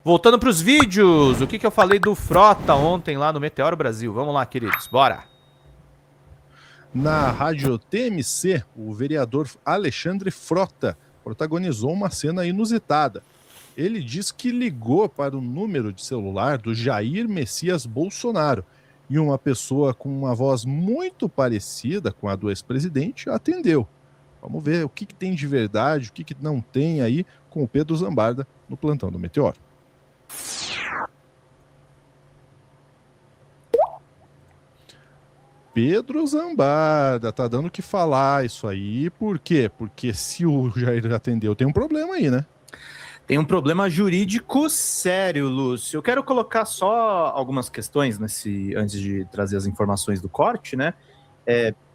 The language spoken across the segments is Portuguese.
Voltando para os vídeos, o que eu falei do Frota ontem lá no Meteoro Brasil? Vamos lá, queridos, bora! Na rádio TMC, o vereador Alexandre Frota protagonizou uma cena inusitada. Ele diz que ligou para o número de celular do Jair Messias Bolsonaro e uma pessoa com uma voz muito parecida com a do ex-presidente atendeu. Vamos ver o que tem de verdade, o que não tem aí com o Pedro Zambarda no plantão do Meteoro. Pedro Zambarda, tá dando o que falar isso aí, por quê? Porque se o Jair atendeu, tem um problema aí, né? Tem um problema jurídico sério, Lúcio. Eu quero colocar só algumas questões antes de trazer as informações do corte, né?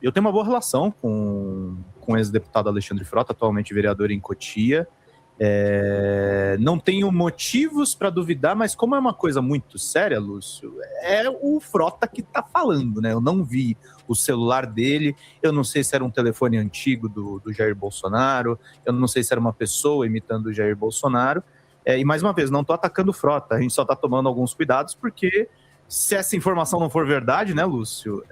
Eu tenho uma boa relação com o ex-deputado Alexandre Frota, atualmente vereador em Cotia. Não tenho motivos para duvidar, mas como é uma coisa muito séria, Lúcio, é o Frota que está falando, né? Eu não vi o celular dele, eu não sei se era um telefone antigo do Jair Bolsonaro, eu não sei se era uma pessoa imitando o Jair Bolsonaro, e mais uma vez, não estou atacando o Frota, a gente só está tomando alguns cuidados, porque se essa informação não for verdade, né, Lúcio,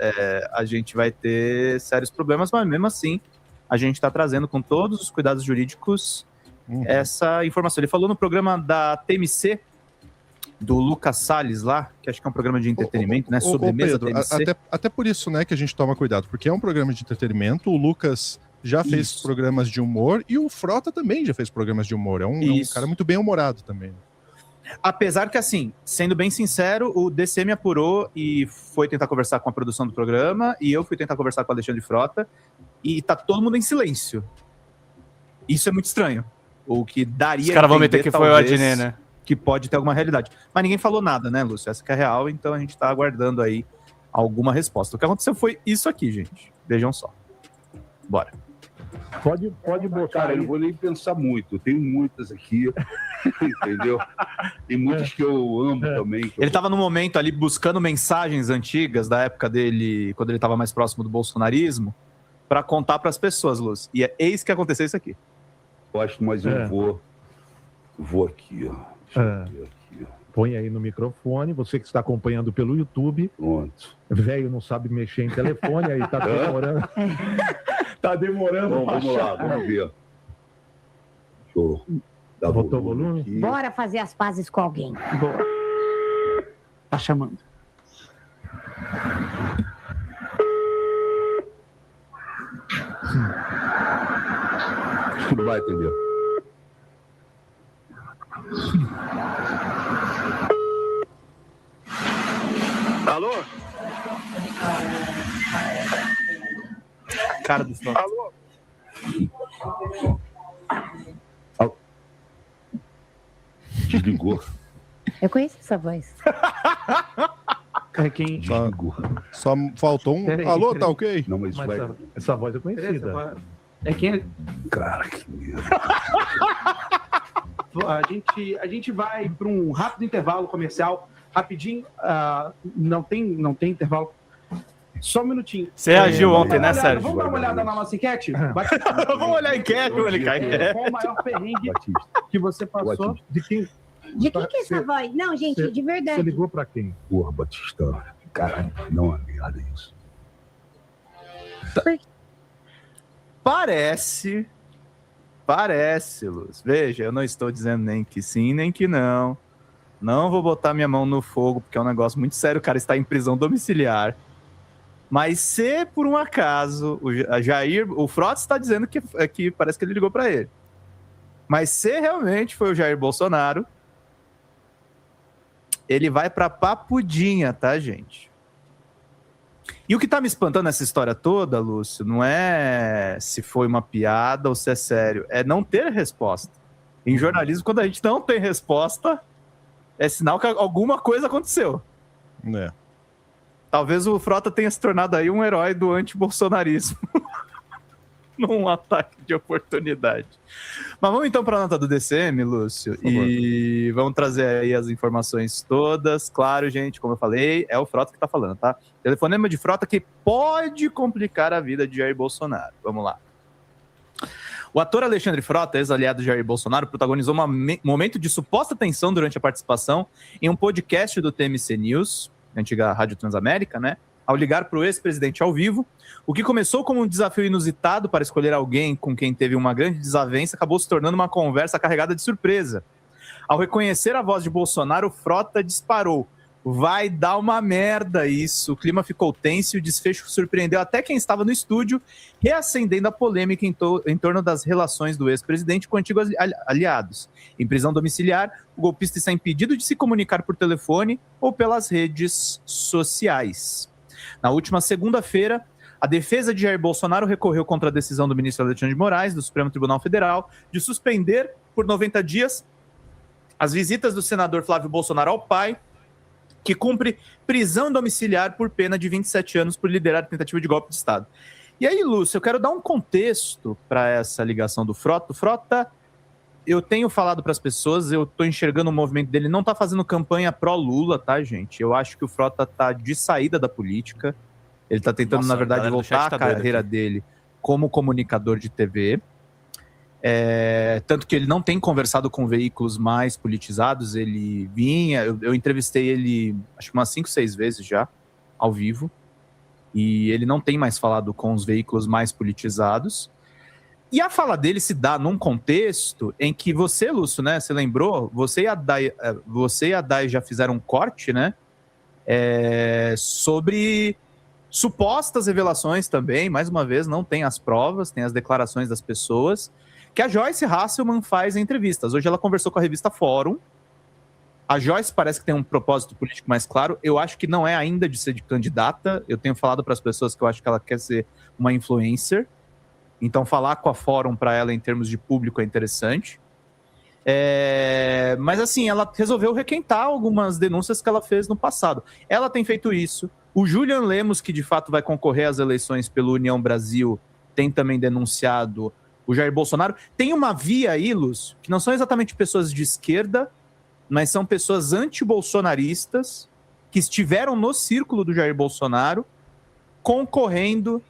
a gente vai ter sérios problemas, mas mesmo assim, a gente está trazendo com todos os cuidados jurídicos essa informação. Ele falou no programa da TMC, do Lucas Salles lá, que acho que é um programa de entretenimento, né? Sobremesa Pedro, TMC. até por isso, né, que a gente toma cuidado, porque é um programa de entretenimento, o Lucas já fez programas de humor e o Frota também já fez programas de humor. É um cara muito bem humorado também. Apesar que, assim, sendo bem sincero, o DC me apurou e foi tentar conversar com a produção do programa, e eu fui tentar conversar com o Alexandre Frota, e tá todo mundo em silêncio. Isso é muito estranho. O que daria... Os caras vão meter que foi o Adnet, né? Que pode ter alguma realidade. Mas ninguém falou nada, né, Lúcio? Essa que é a real, então a gente tá aguardando aí alguma resposta. O que aconteceu foi isso aqui, gente. Vejam só. Bora. Pode botar. Cara, eu não vou nem pensar muito. Eu tenho muitas aqui, entendeu? Tem muitas que eu amo também. Ele tava no momento ali buscando mensagens antigas da época dele, quando ele tava mais próximo do bolsonarismo, pra contar pras pessoas, Lúcio. E é eis que aconteceu isso aqui. Eu acho, mas eu vou aqui, ó. Deixa eu ver aqui, ó. Põe aí no microfone, você que está acompanhando pelo YouTube. Pronto. Velho não sabe mexer em telefone, aí tá demorando. Tá demorando. Bom, vamos lá, vamos ver. Deixa eu dar Botou volume aqui. Bora fazer as pazes com alguém. Boa. Tá chamando. Acho que não vai atender. Alô? Cara do Frota. Alô? Desligou. Eu conheço essa voz. É quem... Desligou. Só faltou um... Peraí, Alô, peraí. tá ok? Não, mas isso Mas vai... essa voz é conhecida. É quem... Cara, que medo. A gente vai para um rápido intervalo comercial. Rapidinho. Não tem intervalo. Só um minutinho. Você reagiu ontem, né, Sérgio? Vamos dar uma olhada na nossa enquete? Vamos olhar a enquete, como ele cai. Qual o maior perrengue Batista. que você passou? Batista. De quem? De quem que é essa voz? Não, gente, de Você verdade. ligou pra quem? Porra, Batista. Caralho, não é merda isso. Parece, Luz. Veja, eu não estou dizendo nem que sim, nem que não. Não vou botar minha mão no fogo, porque é um negócio muito sério. O cara está em prisão domiciliar. Mas se, por um acaso, o Frota está dizendo que parece que ele ligou para ele. Mas se realmente foi o Jair Bolsonaro, ele vai para Papudinha, tá, gente? E o que tá me espantando nessa história toda, Lúcio, não é se foi uma piada ou se é sério, é não ter resposta. Em jornalismo, quando a gente não tem resposta, é sinal que alguma coisa aconteceu. Talvez o Frota tenha se tornado aí um herói do anti-bolsonarismo. Num ataque de oportunidade. Mas vamos então para a nota do DCM, Lúcio, e vamos trazer aí as informações todas. Claro, gente, como eu falei, é o Frota que está falando, tá? Telefonema de Frota que pode complicar a vida de Jair Bolsonaro. Vamos lá. O ator Alexandre Frota, ex-aliado de Jair Bolsonaro, protagonizou um momento de suposta tensão durante a participação em um podcast do TMC News, antiga Rádio Transamérica, né? Ao ligar para o ex-presidente ao vivo, o que começou como um desafio inusitado para escolher alguém com quem teve uma grande desavença, acabou se tornando uma conversa carregada de surpresa. Ao reconhecer a voz de Bolsonaro, Frota disparou: vai dar uma merda isso. O clima ficou tenso e o desfecho surpreendeu até quem estava no estúdio, reacendendo a polêmica em torno das relações do ex-presidente com antigos aliados. Em prisão domiciliar, o golpista está impedido de se comunicar por telefone ou pelas redes sociais. Na última segunda-feira, a defesa de Jair Bolsonaro recorreu contra a decisão do ministro Alexandre de Moraes, do Supremo Tribunal Federal, de suspender por 90 dias as visitas do senador Flávio Bolsonaro ao pai, que cumpre prisão domiciliar por pena de 27 anos por liderar a tentativa de golpe de Estado. E aí, Lúcio, eu quero dar um contexto para essa ligação do Frota. O Frota, eu tenho falado para as pessoas, eu estou enxergando o movimento dele, não está fazendo campanha pró-Lula, tá, gente? Eu acho que o Frota está de saída da política. Ele está tentando, na verdade, voltar a carreira dele como comunicador de TV. Tanto que ele não tem conversado com veículos mais politizados. Ele vinha, eu entrevistei ele acho que umas 5, 6 vezes já, ao vivo, e ele não tem mais falado com os veículos mais politizados. E a fala dele se dá num contexto em que você, Lúcio, né, você lembrou, você e a Dai já fizeram um corte, né, sobre supostas revelações também. Mais uma vez, não tem as provas, tem as declarações das pessoas, que a Joyce Hasselman faz em entrevistas. Hoje ela conversou com a revista Fórum. A Joyce parece que tem um propósito político mais claro. Eu acho que não é ainda de ser de candidata. Eu tenho falado para as pessoas que eu acho que ela quer ser uma influencer. Então falar com a Fórum para ela em termos de público é interessante. Mas assim, ela resolveu requentar algumas denúncias que ela fez no passado. Ela tem feito isso. O Julian Lemos, que de fato vai concorrer às eleições pelo União Brasil, tem também denunciado o Jair Bolsonaro. Tem uma via aí, Lúcio, que não são exatamente pessoas de esquerda, mas são pessoas anti-bolsonaristas que estiveram no círculo do Jair Bolsonaro, concorrendo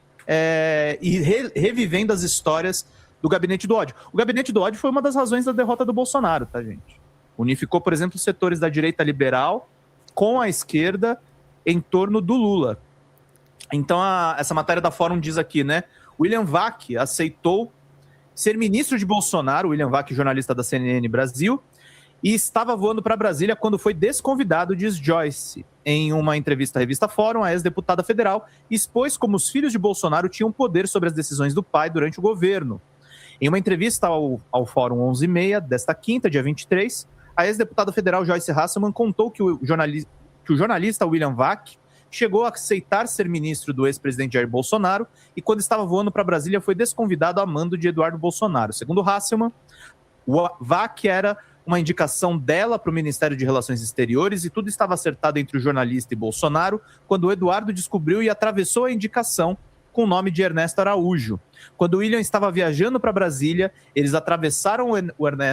e revivendo as histórias do Gabinete do Ódio. O Gabinete do Ódio foi uma das razões da derrota do Bolsonaro, tá, gente? Unificou, por exemplo, os setores da direita liberal com a esquerda em torno do Lula. Então, essa matéria da Fórum diz aqui, né? William Vac aceitou ser ministro de Bolsonaro, William Vac, jornalista da CNN Brasil, e estava voando para Brasília quando foi desconvidado, diz Joyce. Em uma entrevista à revista Fórum, a ex-deputada federal expôs como os filhos de Bolsonaro tinham poder sobre as decisões do pai durante o governo. Em uma entrevista ao Fórum 11h30, desta quinta, dia 23, a ex-deputada federal Joyce Hasselman contou que o jornalista William Vac chegou a aceitar ser ministro do ex-presidente Jair Bolsonaro e, quando estava voando para Brasília, foi desconvidado a mando de Eduardo Bolsonaro. Segundo Hasselman, o Vac era uma indicação dela para o Ministério de Relações Exteriores e tudo estava acertado entre o jornalista e Bolsonaro quando o Eduardo descobriu e atravessou a indicação com o nome de Ernesto Araújo. Quando o William estava viajando para Brasília, eles atravessaram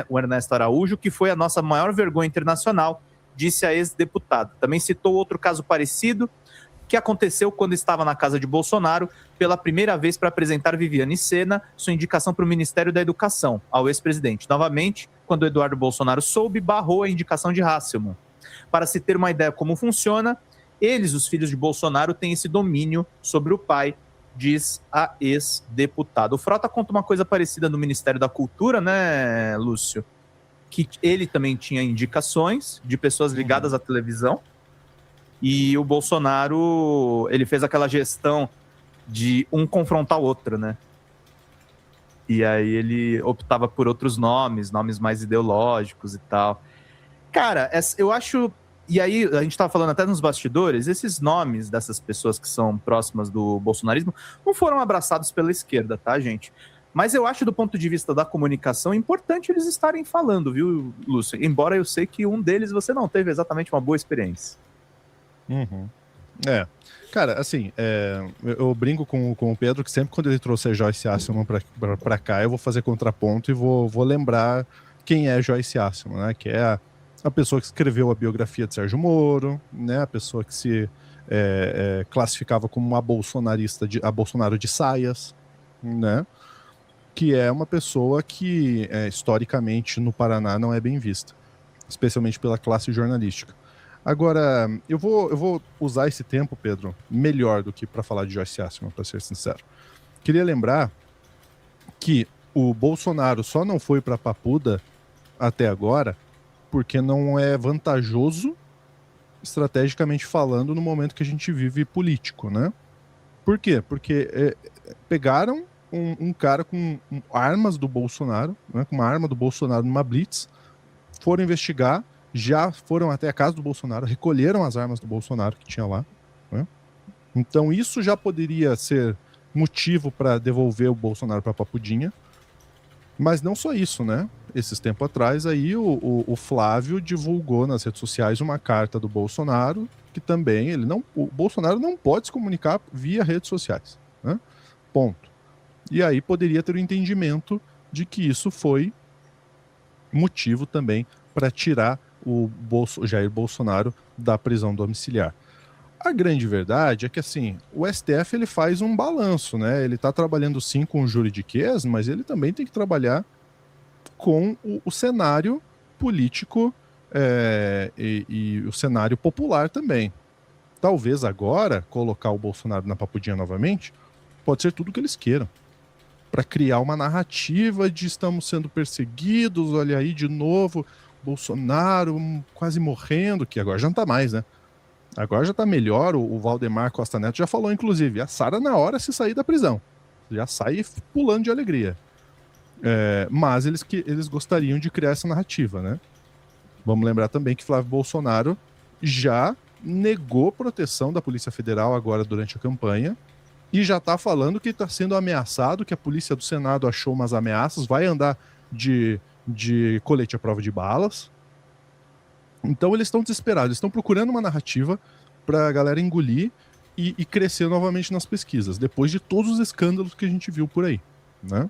o Ernesto Araújo, que foi a nossa maior vergonha internacional, disse a ex-deputada. Também citou outro caso parecido, que aconteceu quando estava na casa de Bolsonaro pela primeira vez para apresentar Viviane Sena, sua indicação para o Ministério da Educação, ao ex-presidente. Novamente, quando Eduardo Bolsonaro soube, barrou a indicação de Hasselman. Para se ter uma ideia como funciona, eles, os filhos de Bolsonaro, têm esse domínio sobre o pai, diz a ex-deputada. O Frota conta uma coisa parecida no Ministério da Cultura, né, Lúcio? Que ele também tinha indicações de pessoas ligadas à televisão. E o Bolsonaro, ele fez aquela gestão de um confrontar o outro, né? E aí ele optava por outros nomes mais ideológicos e tal. Cara, eu acho... E aí, a gente estava falando até nos bastidores, esses nomes dessas pessoas que são próximas do bolsonarismo não foram abraçados pela esquerda, tá, gente? Mas eu acho, do ponto de vista da comunicação, importante eles estarem falando, viu, Lúcio? Embora eu sei que um deles você não teve exatamente uma boa experiência. Uhum. Cara, assim, eu brinco com o Pedro que sempre quando ele trouxe a Joyce Hasselman pra cá, eu vou fazer contraponto e vou lembrar quem é Joyce Hasselman, né? Que é a pessoa que escreveu a biografia de Sérgio Moro, né? A pessoa que se classificava como uma bolsonarista, a Bolsonaro de saias, né? que é uma pessoa que, historicamente, no Paraná não é bem vista, especialmente pela classe jornalística. Agora, eu vou usar esse tempo, Pedro, melhor do que para falar de Joyce Hasselman, para ser sincero. Queria lembrar que o Bolsonaro só não foi para Papuda até agora porque não é vantajoso, estrategicamente falando, no momento que a gente vive político, né? Por quê? Porque pegaram um cara com armas do Bolsonaro, né, com uma arma do Bolsonaro numa blitz, foram investigar, já foram até a casa do Bolsonaro, recolheram as armas do Bolsonaro que tinha lá, né? Então isso já poderia ser motivo para devolver o Bolsonaro para Papudinha, mas não só isso, né? Esses tempos atrás aí o Flávio divulgou nas redes sociais uma carta do Bolsonaro que também o Bolsonaro não pode se comunicar via redes sociais, né? Ponto. E aí poderia ter o entendimento de que isso foi motivo também para tirar o Jair Bolsonaro da prisão domiciliar. A grande verdade é que, assim, o STF ele faz um balanço, né? Ele está trabalhando sim com o juridiquês, mas ele também tem que trabalhar com o cenário político e o cenário popular também. Talvez agora, colocar o Bolsonaro na Papudinha novamente, pode ser tudo o que eles queiram, para criar uma narrativa de estamos sendo perseguidos, olha aí de novo, Bolsonaro quase morrendo, que agora já não tá mais, né? Agora já tá melhor, o Valdemar Costa Neto já falou, inclusive, a Sara na hora se sair da prisão. Já sai pulando de alegria. Mas eles gostariam de criar essa narrativa, né? Vamos lembrar também que Flávio Bolsonaro já negou proteção da Polícia Federal agora durante a campanha e já tá falando que está sendo ameaçado, que a Polícia do Senado achou umas ameaças, vai andar de colete à prova de balas. Então eles estão desesperados, estão procurando uma narrativa para a galera engolir e crescer novamente nas pesquisas, depois de todos os escândalos que a gente viu por aí, né?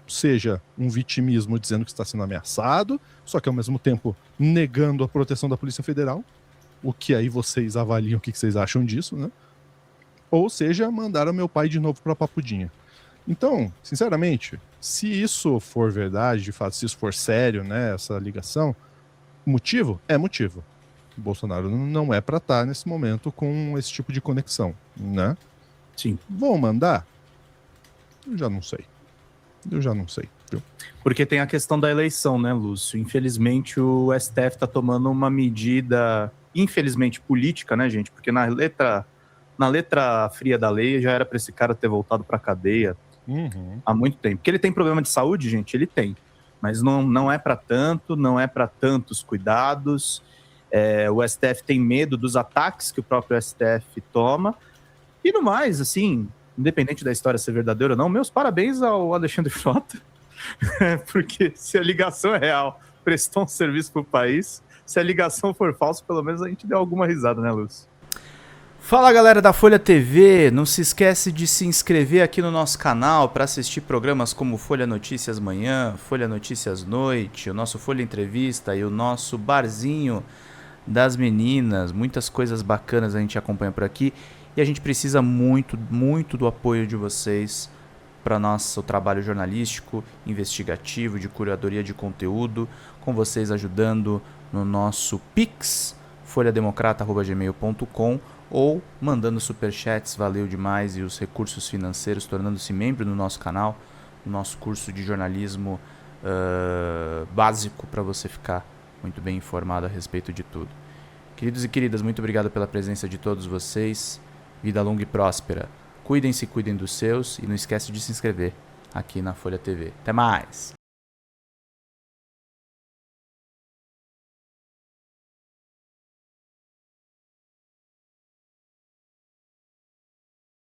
Seja um vitimismo dizendo que está sendo ameaçado, só que ao mesmo tempo negando a proteção da Polícia Federal, o que aí vocês avaliam, o que vocês acham disso, né? Ou seja, mandaram meu pai de novo para Papudinha. Então, sinceramente, se isso for verdade, de fato, se isso for sério, né, essa ligação, motivo? É motivo. O Bolsonaro não é para estar nesse momento com esse tipo de conexão, né? Sim. Vão mandar? Eu já não sei. Viu? Porque tem a questão da eleição, né, Lúcio? Infelizmente o STF tá tomando uma medida, infelizmente política, né, gente? Porque na letra fria da lei já era para esse cara ter voltado para cadeia há muito tempo. Porque ele tem problema de saúde, gente? Ele tem. Mas não é para tanto, não é para tantos cuidados. O STF tem medo dos ataques que o próprio STF toma. E no mais, assim, independente da história ser verdadeira ou não, meus parabéns ao Alexandre Frota, porque se a ligação é real, prestou um serviço pro país, se a ligação for falsa, pelo menos a gente deu alguma risada, né, Lúcio? Fala, galera da Folha TV, não se esquece de se inscrever aqui no nosso canal para assistir programas como Folha Notícias Manhã, Folha Notícias Noite, o nosso Folha Entrevista e o nosso Barzinho das Meninas. Muitas coisas bacanas a gente acompanha por aqui e a gente precisa muito, muito do apoio de vocês para nosso trabalho jornalístico, investigativo, de curadoria de conteúdo, com vocês ajudando no nosso Pix, folhademocrata@gmail.com, ou mandando superchats, valeu demais, e os recursos financeiros, tornando-se membro do nosso canal, no nosso curso de jornalismo básico, para você ficar muito bem informado a respeito de tudo. Queridos e queridas, muito obrigado pela presença de todos vocês. Vida longa e próspera. Cuidem-se, cuidem dos seus, e não esquece de se inscrever aqui na Folha TV. Até mais!